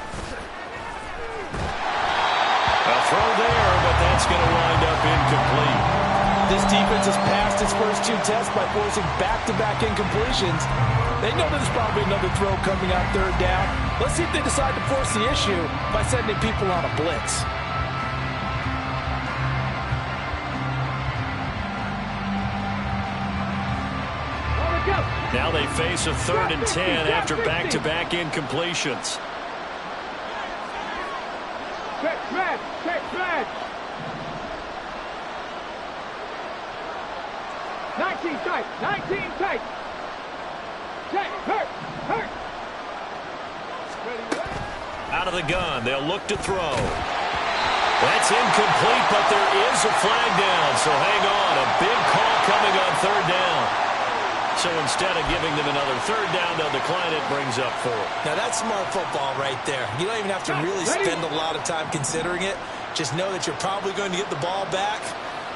A throw there, but that's going to wind up incomplete. This defense has passed its first 2 tests by forcing back-to-back incompletions. They know there's probably another throw coming out 3rd down. Let's see if they decide to force the issue by sending people on a blitz. Now they face a 3rd and 10 after back-to-back incompletions. Check smash! Check smash! 19 tight! 19 tight! Check! Hurt! Hurt! Out of the gun, they'll look to throw. That's incomplete, but there is a flag down, so hang on. A big call coming on 3rd down. So instead of giving them another 3rd down, they'll decline it, brings up 4. Now that's smart football right there. You don't even have to really spend a lot of time considering it. Just know that you're probably going to get the ball back.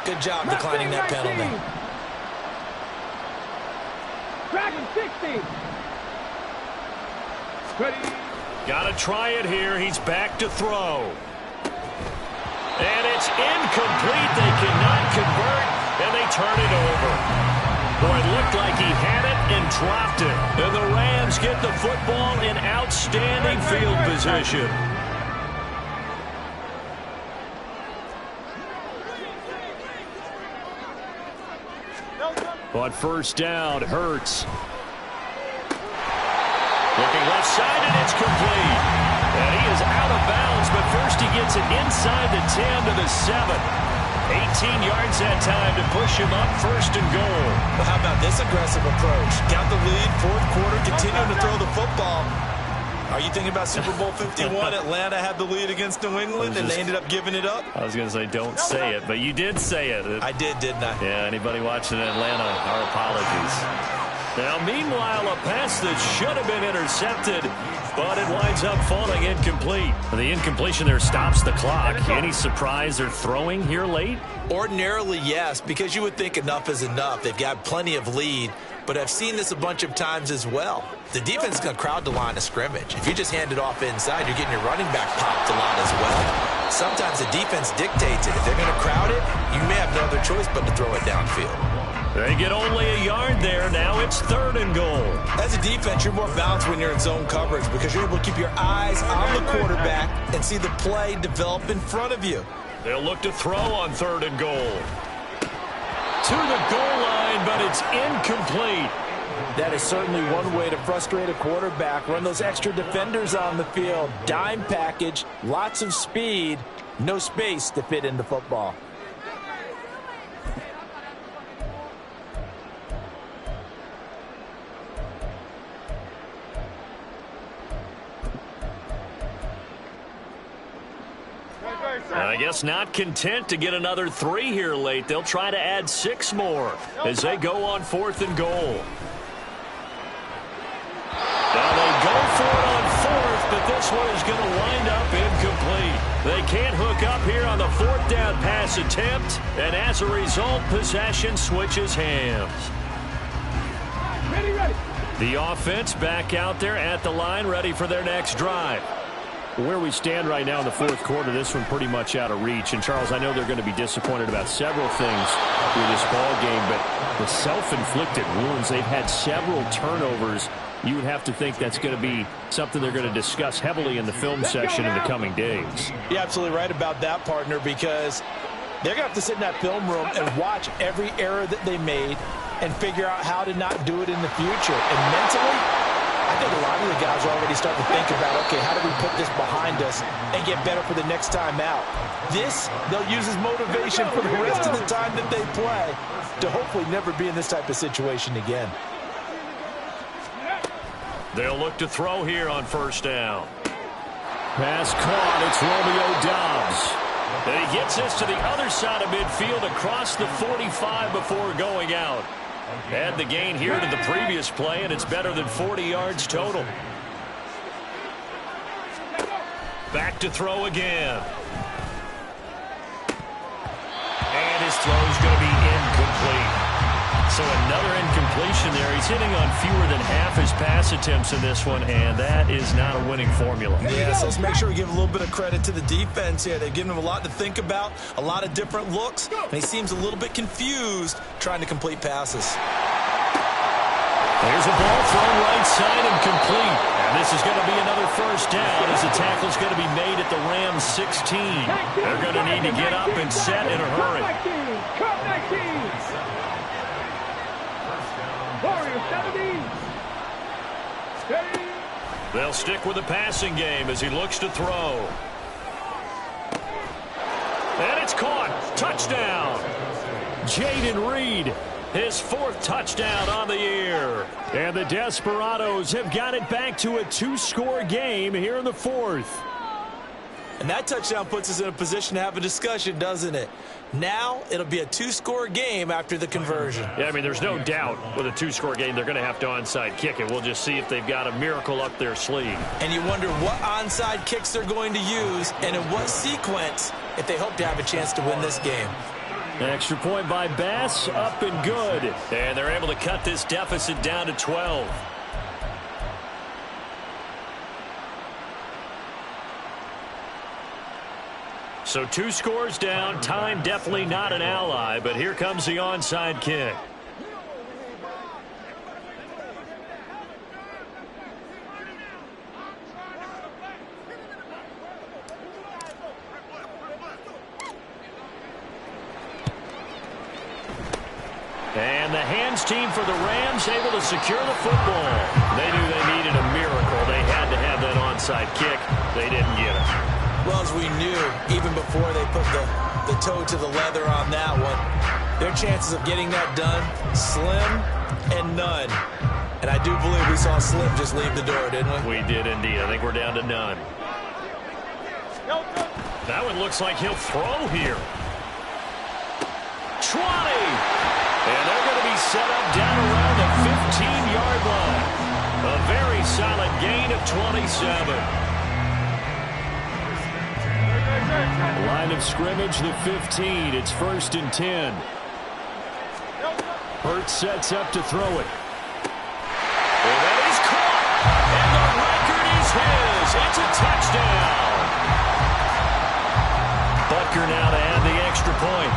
Good job declining that penalty. Dragon 60. Got to try it here. He's back to throw. And it's incomplete. They cannot convert, and they turn it over. Boy, it looked like he had it and dropped it. And the Rams get the football in outstanding field position. But 1st down, Hurts. Looking left side, and it's complete. And he is out of bounds, but first he gets it inside the 10 to the 7. 18 yards that time to push him up 1st and goal. Well, how about this aggressive approach? Got the lead, 4th quarter, continuing to throw the football. Are you thinking about Super Bowl 51? Atlanta had the lead against New England, and they ended up giving it up? I was going to say don't say it, but you did say it. I did, didn't I? Yeah, anybody watching Atlanta, our apologies. Now, meanwhile, a pass that should have been intercepted, but it winds up falling incomplete. The incompletion there stops the clock. Any surprise they're throwing here late? Ordinarily, yes, because you would think enough is enough. They've got plenty of lead, but I've seen this a bunch of times as well. The defense is going to crowd the line of scrimmage. If you just hand it off inside, you're getting your running back popped a lot as well. Sometimes the defense dictates it. If they're going to crowd it, you may have no other choice but to throw it downfield. They get only a yard there. Now it's 3rd and goal. As a defense, you're more balanced when you're in zone coverage because you're able to keep your eyes on the quarterback and see the play develop in front of you. They'll look to throw on 3rd and goal. To the goal line, but it's incomplete. That is certainly one way to frustrate a quarterback. Run those extra defenders on the field. Dime package, lots of speed, no space to fit into football. I guess not content to get another 3 here late. They'll try to add 6 more as they go on 4th and goal. Now they go for it on 4th, but this one is going to wind up incomplete. They can't hook up here on the 4th down pass attempt, and as a result, possession switches hands. Ready. The offense back out there at the line, ready for their next drive. Where we stand right now in the 4th quarter, this one pretty much out of reach. And, Charles, I know they're going to be disappointed about several things with this ball game, but the self-inflicted wounds, they've had several turnovers. You would have to think that's going to be something they're going to discuss heavily in the film session in the coming days. You're absolutely right about that, partner, because They're going to have to sit in that film room and watch every error that they made and figure out how to not do it in the future. And mentally, I think a lot of the guys are already starting to think about, okay, how do we put this behind us and get better for the next time out? This, they'll use as motivation for the rest of the time that they play to hopefully never be in this type of situation again. They'll look to throw here on first down. Pass caught. It's Romeo Doubs. And he gets this to the other side of midfield across the 45 before going out. Add the gain here to the previous play, and it's better than 40 yards total. Back to throw again. And his throw's going to be incomplete. So another incompletion there. He's hitting on fewer than half his pass attempts in this one, and that is not a winning formula. Yeah, so let's make sure we give a little bit of credit to the defense here. They've given him a lot to think about, a lot of different looks, and he seems a little bit confused trying to complete passes. There's a ball thrown right side and complete. And this is going to be another first down as the tackle's going to be made at the Rams 16. They're going to need to get up and set in a hurry. They'll stick with the passing game as he looks to throw. And it's caught. Touchdown. Jaden Reed, his 4th touchdown on the year. And the Desperados have got it back to a 2-score game here in the 4th. And that touchdown puts us in a position to have a discussion, doesn't it? Now it'll be a 2-score game after the conversion. Yeah, I mean, there's no doubt with a 2-score game they're going to have to onside kick it. We'll just see if they've got a miracle up their sleeve. And you wonder what onside kicks they're going to use and in what sequence if they hope to have a chance to win this game. An extra point by Bass, up and good. And they're able to cut this deficit down to 12. So 2 scores down. Time definitely not an ally, but here comes the onside kick. And the hands team for the Rams able to secure the football. They knew they needed a miracle. They had to have that onside kick. They didn't get it. Well, as we knew, even before they put the toe to the leather on that one, their chances of getting that done, slim and none. And I do believe we saw Slim just leave the door, didn't we? We did indeed. I think we're down to none. That one looks like he'll throw here. 20! And they're going to be set up down around the 15-yard line. A very solid gain of 27. Line of scrimmage, the 15. It's 1st and 10. Hurts sets up to throw it. And that is caught. And the record is his. It's a touchdown. Butker now to add the extra point.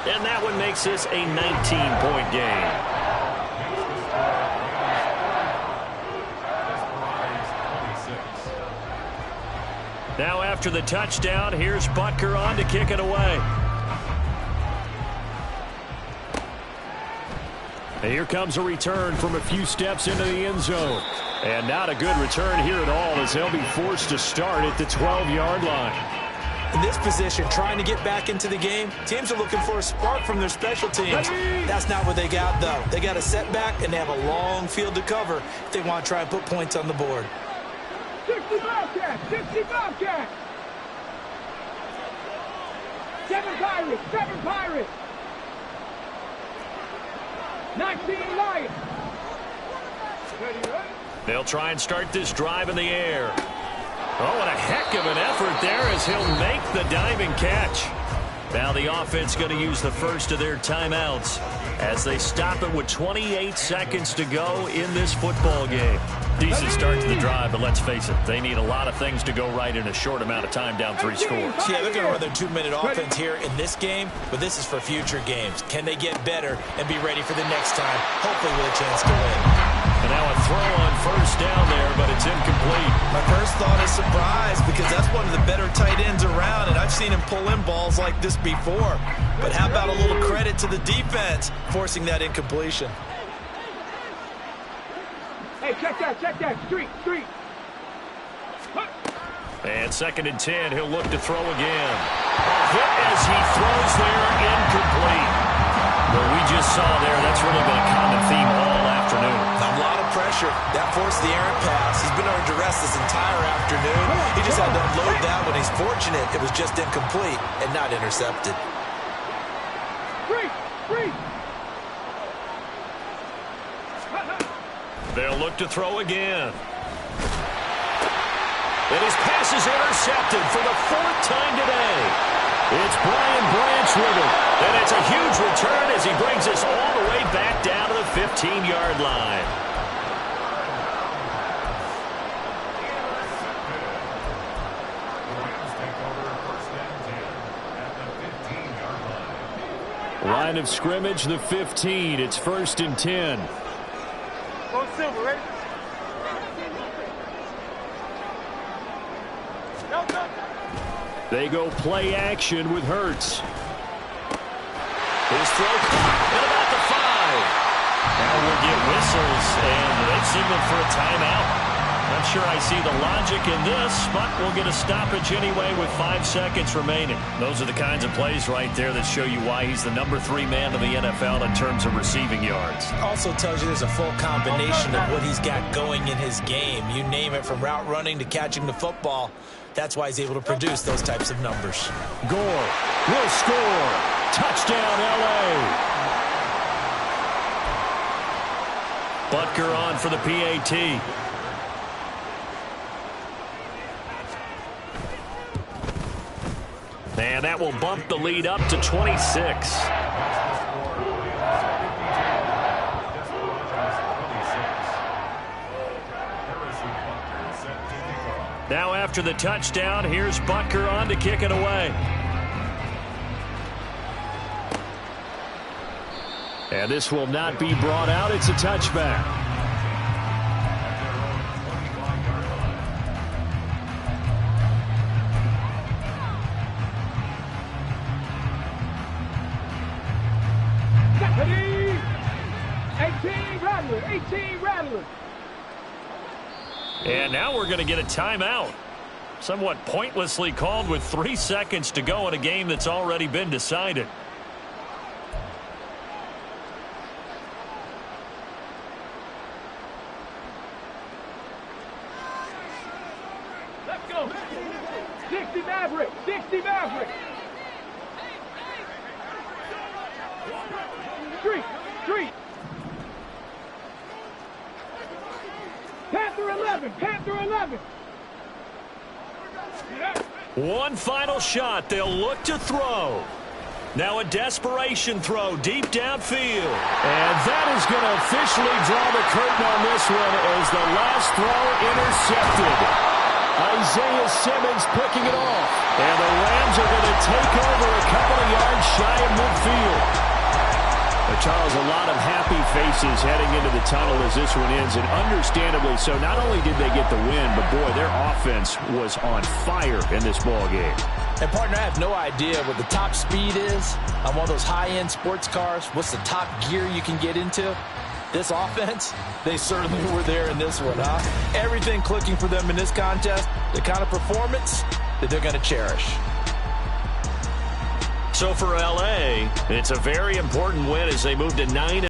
And that one makes this a 19-point game. Now after the touchdown, here's Butker on to kick it away. And here comes a return from a few steps into the end zone. And not a good return here at all as they'll be forced to start at the 12-yard line. In this position, trying to get back into the game, teams are looking for a spark from their special teams. That's not what they got, though. They got a setback, and they have a long field to cover if they want to try and put points on the board. 60 Bobcats! 60 Bobcats! 7 Pirates! 7 Pirates! 19 Lions! They'll try and start this drive in the air. Oh, and a heck of an effort there as he'll make the diving catch. Now the offense going to use the first of their timeouts as they stop it with 28 seconds to go in this football game. Decent start to the drive, but let's face it, they need a lot of things to go right in a short amount of time down 3 scores. Yeah, they're going to run their 2-minute offense here in this game, but this is for future games. Can they get better and be ready for the next time, hopefully with a chance to win? And now a throw on first down there, but it's incomplete. My first thought is surprise because that's one of the better tight ends around, and I've seen him pull in balls like this before. But how about a little credit to the defense forcing that incompletion? Hey, check that. Street. And 2nd and 10, he'll look to throw again. A hit as he throws there, incomplete. Well, we just saw there, that's really been a common theme all afternoon. A lot of pressure. That forced the errant pass. He's been under duress this entire afternoon. He just had to unload that one. He's fortunate it was just incomplete and not intercepted. Free. They'll look to throw again. And his pass is intercepted for the 4th time today. It's Brian Branch with it. And it's a huge return as he brings us all the way back down to the 15-yard line. Line of scrimmage, the 15. It's 1st and 10. Go Silver, ready? They go play action with Hurts. His throw caught at about the 5. Now we'll get whistles, and they signal for a timeout. Not sure I see the logic in this, but we'll get a stoppage anyway with 5 seconds remaining. Those are the kinds of plays right there that show you why he's the number 3 man in the NFL in terms of receiving yards. Also tells you there's a full combination of what he's got going in his game. You name it, from route running to catching the football. That's why he's able to produce those types of numbers. Gore will score. Touchdown, L.A. Butker on for the PAT. And that will bump the lead up to 26. Now after the touchdown, here's Butker on to kick it away. And this will not be brought out. It's a touchback. Ready? 18 Rattler. And now we're going to get a timeout. Somewhat pointlessly called with 3 seconds to go in a game that's already been decided. Let's go. 60 Maverick. Street. Panther 11. One final shot. They'll look to throw. Now a desperation throw deep downfield. And that is going to officially draw the curtain on this one as the last throw intercepted. Isaiah Simmons picking it off. And the Rams are going to take over a couple of yards shy of midfield. Charles, a lot of happy faces heading into the tunnel as this one ends, and understandably so. Not only did they get the win, but boy, their offense was on fire in this ball game. And partner, I have no idea what the top speed is on one of those high-end sports cars. What's the top gear you can get into? This offense, they certainly were there in this one, huh? Everything clicking for them in this contest, the kind of performance that they're going to cherish. So for L.A., it's a very important win as they move to 9-0.